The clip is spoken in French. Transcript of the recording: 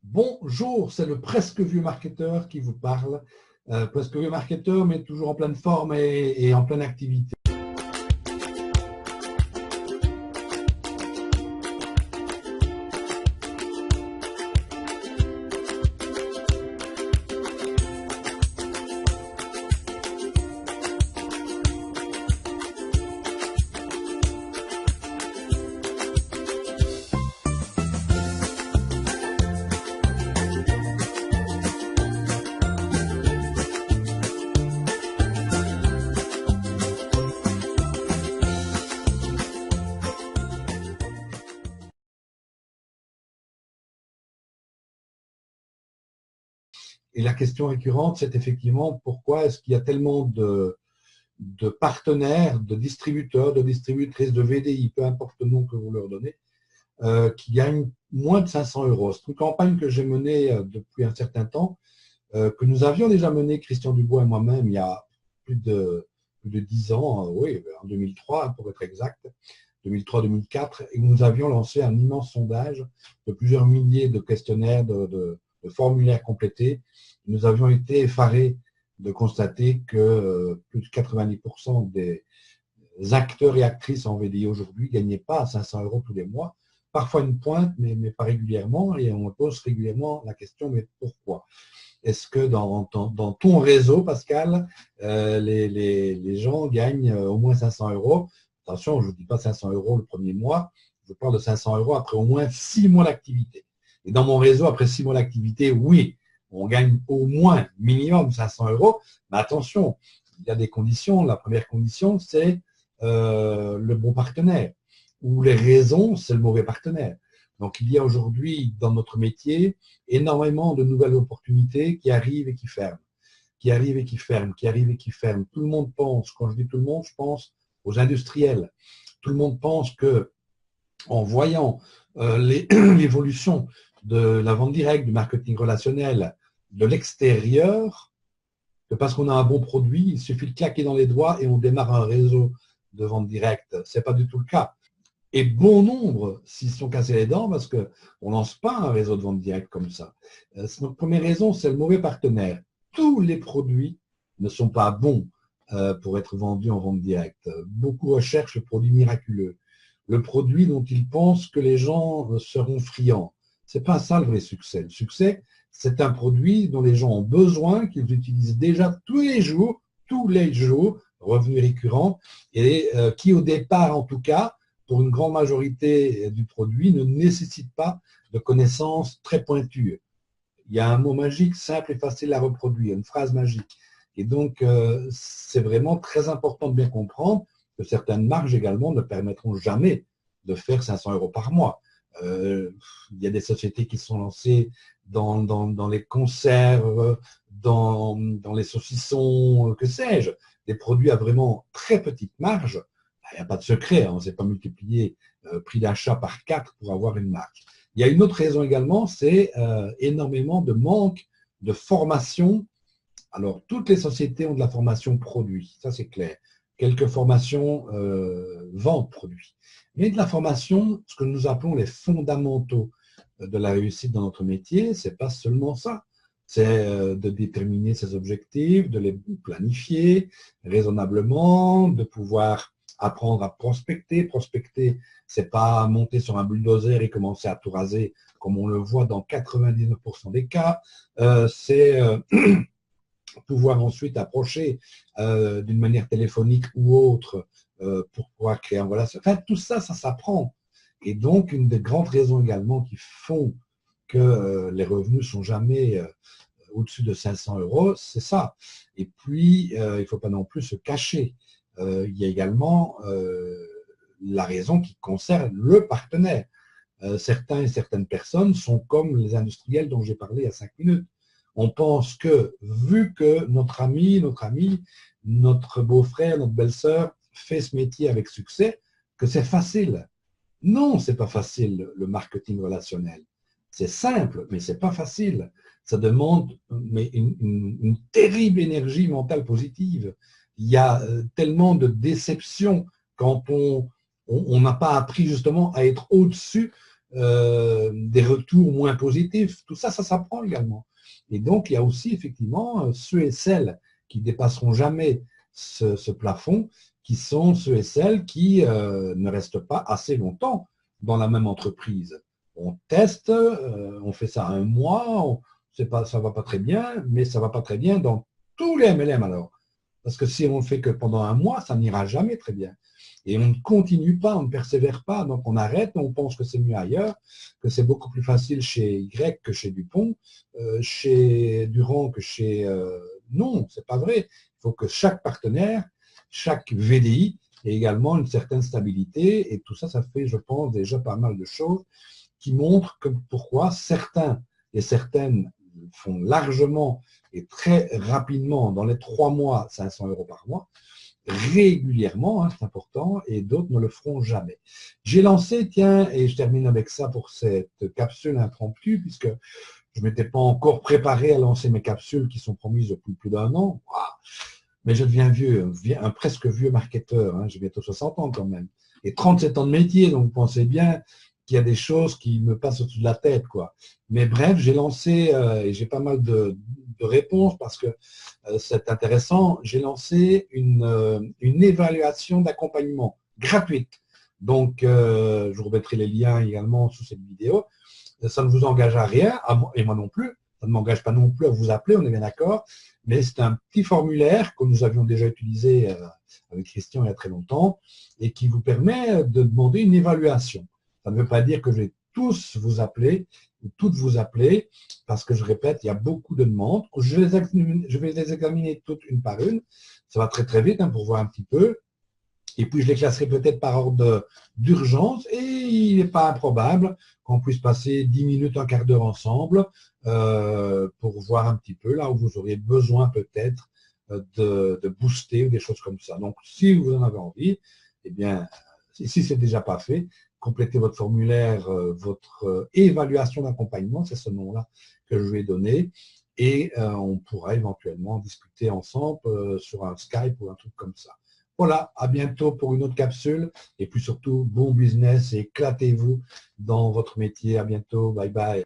Bonjour, c'est le presque vieux marketeur qui vous parle. Presque vieux marketeur, mais toujours en pleine forme et en pleine activité. Et la question récurrente, c'est effectivement pourquoi est-ce qu'il y a tellement de partenaires, de distributeurs, de distributrices, de VDI, peu importe le nom que vous leur donnez, qui gagnent moins de 500 euros. C'est une campagne que j'ai menée depuis un certain temps, que nous avions déjà menée, Christian Dubois et moi-même, il y a plus de 10 ans, oui, en 2003 pour être exact, 2003-2004, et nous avions lancé un immense sondage de plusieurs milliers de questionnaires, de formulaires complétés. Nous avions été effarés de constater que plus de 90% des acteurs et actrices en VDI aujourd'hui ne gagnaient pas 500 euros tous les mois. Parfois une pointe, mais pas régulièrement. Et on me pose régulièrement la question, mais pourquoi? Est-ce que dans ton réseau, Pascal, les gens gagnent au moins 500 euros? Attention, je ne vous dis pas 500 euros le premier mois, je parle de 500 euros après au moins 6 mois d'activité. Et dans mon réseau, après 6 mois d'activité, oui, on gagne au moins minimum 500 euros, mais attention, il y a des conditions. La première condition, c'est le bon partenaire, ou les raisons, c'est le mauvais partenaire. Donc, il y a aujourd'hui, dans notre métier, énormément de nouvelles opportunités qui arrivent et qui ferment, qui arrivent et qui ferment, qui arrivent et qui ferment. Tout le monde pense, quand je dis tout le monde, je pense aux industriels. Tout le monde pense que, en voyant l'évolution de la vente directe, du marketing relationnel, de l'extérieur, que parce qu'on a un bon produit, il suffit de claquer dans les doigts et on démarre un réseau de vente directe. Ce n'est pas du tout le cas. Et bon nombre s'y sont cassés les dents parce qu'on ne lance pas un réseau de vente directe comme ça. Notre première raison, c'est le mauvais partenaire. Tous les produits ne sont pas bons pour être vendus en vente directe. Beaucoup recherchent le produit miraculeux, le produit dont ils pensent que les gens seront friands. Ce n'est pas ça le vrai succès. Le succès, c'est un produit dont les gens ont besoin, qu'ils utilisent déjà tous les jours, revenus récurrents, et qui au départ en tout cas, pour une grande majorité du produit, ne nécessite pas de connaissances très pointues. Il y a un mot magique, simple et facile à reproduire, une phrase magique. Et donc, c'est vraiment très important de bien comprendre que certaines marges également ne permettront jamais de faire 500 euros par mois. Il y a des sociétés qui sont lancées dans les conserves, dans les saucissons, que sais-je, des produits à vraiment très petite marge. Il n'y a pas de secret, on ne s'est pas multiplié prix d'achat par 4 pour avoir une marge. Il y a une autre raison également, c'est énormément de manque de formation. Alors, toutes les sociétés ont de la formation produit, ça c'est clair. Quelques formations vente produit. Mais de la formation, ce que nous appelons les fondamentaux de la réussite dans notre métier, ce n'est pas seulement ça. C'est de déterminer ses objectifs, de les planifier raisonnablement, de pouvoir apprendre à prospecter. Prospecter, c'est pas monter sur un bulldozer et commencer à tout raser, comme on le voit dans 99% des cas. C'est pouvoir ensuite approcher d'une manière téléphonique ou autre pour pouvoir créer un relation. Enfin, tout ça, ça s'apprend. Et donc, une des grandes raisons également qui font que les revenus ne sont jamais au-dessus de 500 euros, c'est ça. Et puis, il ne faut pas non plus se cacher. Il y a également la raison qui concerne le partenaire. Certains et certaines personnes sont comme les industriels dont j'ai parlé il y a 5 minutes. On pense que, vu que notre ami, notre beau-frère, notre belle-sœur fait ce métier avec succès, que c'est facile. Non, c'est pas facile, le marketing relationnel. C'est simple, mais c'est pas facile. Ça demande une terrible énergie mentale positive. Il y a tellement de déceptions quand on n'a pas appris justement à être au-dessus des retours moins positifs. Tout ça, ça s'apprend également. Et donc, il y a aussi effectivement ceux et celles qui dépasseront jamais ce plafond, qui sont ceux et celles qui ne restent pas assez longtemps dans la même entreprise. On teste, on fait ça un mois, ça ne va pas très bien, mais ça ne va pas très bien dans tous les MLM alors. Parce que si on ne fait que pendant un mois, ça n'ira jamais très bien. Et on ne continue pas, on ne persévère pas, donc on arrête, on pense que c'est mieux ailleurs, que c'est beaucoup plus facile chez Y que chez Dupont, chez Durand que chez... non, c'est pas vrai. Il faut que chaque partenaire, chaque VDI ait également une certaine stabilité, et tout ça, ça fait, je pense, déjà pas mal de choses qui montrent que pourquoi certains et certaines font largement et très rapidement, dans les 3 mois, 500 € par mois, régulièrement, hein, c'est important, et d'autres ne le feront jamais. J'ai lancé, tiens, et je termine avec ça pour cette capsule impromptue, puisque je ne m'étais pas encore préparé à lancer mes capsules qui sont promises depuis plus d'1 an. Mais je deviens vieux, un presque vieux marketeur, hein, j'ai bientôt 60 ans quand même, et 37 ans de métier, donc vous pensez bien qu'il y a des choses qui me passent au-dessus de la tête, quoi. Mais bref, j'ai lancé, et j'ai pas mal de réponses parce que c'est intéressant, j'ai lancé une évaluation d'accompagnement gratuite. Donc, je vous remettrai les liens également sous cette vidéo. Ça ne vous engage à rien, et moi non plus. Ça ne m'engage pas non plus à vous appeler, on est bien d'accord. Mais c'est un petit formulaire que nous avions déjà utilisé avec Christian il y a très longtemps et qui vous permet de demander une évaluation. Ça ne veut pas dire que je vais tous vous appeler ou toutes vous appeler parce que, je répète, il y a beaucoup de demandes. Je vais les examiner toutes une par une. Ça va très très vite hein, pour voir un petit peu. Et puis, je les classerai peut-être par ordre d'urgence et il n'est pas improbable qu'on puisse passer 10 minutes, un quart d'heure ensemble pour voir un petit peu là où vous auriez besoin peut-être de booster ou des choses comme ça. Donc, si vous en avez envie, eh bien, si ce n'est déjà pas fait, complétez votre formulaire, votre évaluation d'accompagnement, c'est ce nom-là que je vais donner, et on pourra éventuellement discuter ensemble sur un Skype ou un truc comme ça. Voilà, à bientôt pour une autre capsule et puis surtout, bon business et éclatez-vous dans votre métier. À bientôt, bye bye.